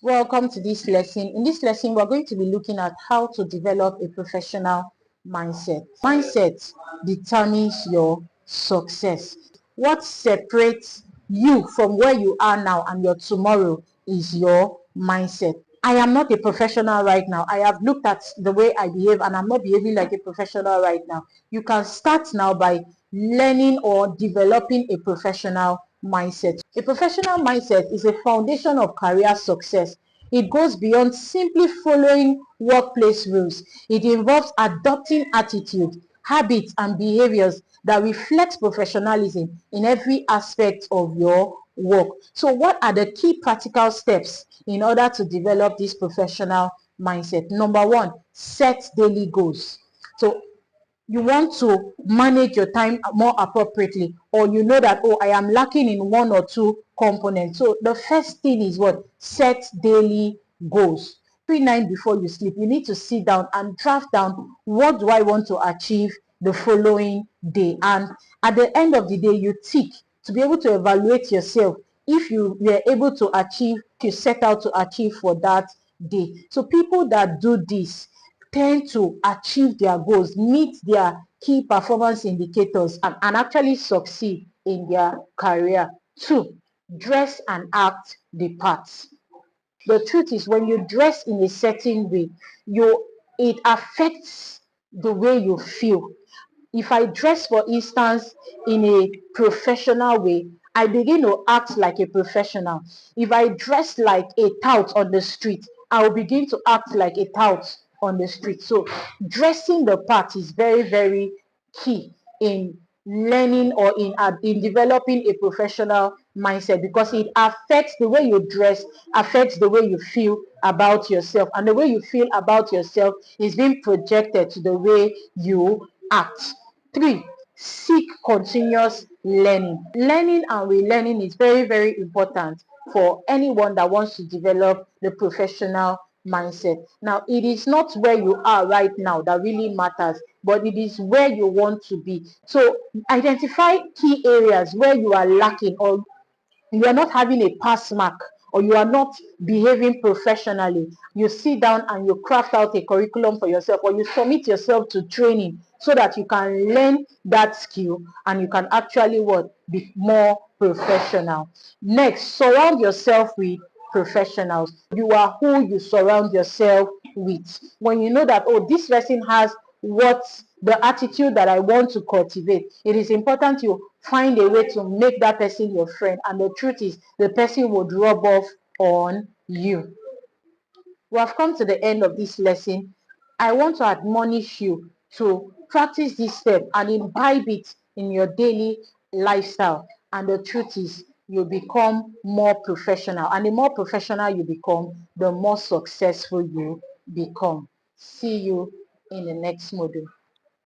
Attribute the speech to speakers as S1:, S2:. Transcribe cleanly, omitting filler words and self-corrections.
S1: Welcome to this lesson. In this lesson, we're going to be looking at how to develop a professional mindset. Mindset determines your success. What separates you from where you are now and your tomorrow is your mindset. I am not a professional right now. I have looked at the way I behave and I'm not behaving like a professional right now. You can start now by learning or developing a professional mindset. A professional mindset is a foundation of career success. It goes beyond simply following workplace rules. It involves adopting attitude, habits, and behaviors that reflect professionalism in every aspect of your work. So what are the key practical steps in order to develop this professional mindset? Number one, set daily goals. So you want to manage your time more appropriately, or you know that, oh, I am lacking in one or two components. So the first thing is what? Set daily goals. Every night before you sleep, you need to sit down and draft down, what do I want to achieve the following day? And at the end of the day, you tick to be able to evaluate yourself if you were able to achieve, you set out to achieve for that day. So people that do this tend to achieve their goals, meet their key performance indicators, and actually succeed in their career. Two, dress and act the part. The truth is, when you dress in a certain way, it affects the way you feel. If I dress, for instance, in a professional way, I begin to act like a professional. If I dress like a tout on the street, I will begin to act like a tout on the street. So dressing the part is very, very key in learning or in developing a professional mindset, because it affects the way you dress, affects the way you feel about yourself, and the way you feel about yourself is being projected to the way you act. Three, seek continuous learning. Learning and relearning is very, very important for anyone that wants to develop the professional mindset. Now, it is not where you are right now that really matters, but it is where you want to be. So identify key areas where you are lacking, or you are not having a pass mark, or you are not behaving professionally. You sit down and you craft out a curriculum for yourself, or you submit yourself to training so that you can learn that skill and you can actually be more professional. Next, surround yourself with professionals. You are who you surround yourself with. When you know that, oh, this person has what the attitude that I want to cultivate, it is important you find a way to make that person your friend, and the truth is the person would rub off on you. We have come to the end of this lesson. I want to admonish you to practice this step and imbibe it in your daily lifestyle, and the truth is you become more professional, and the more professional you become, the more successful you become. See you in the next module.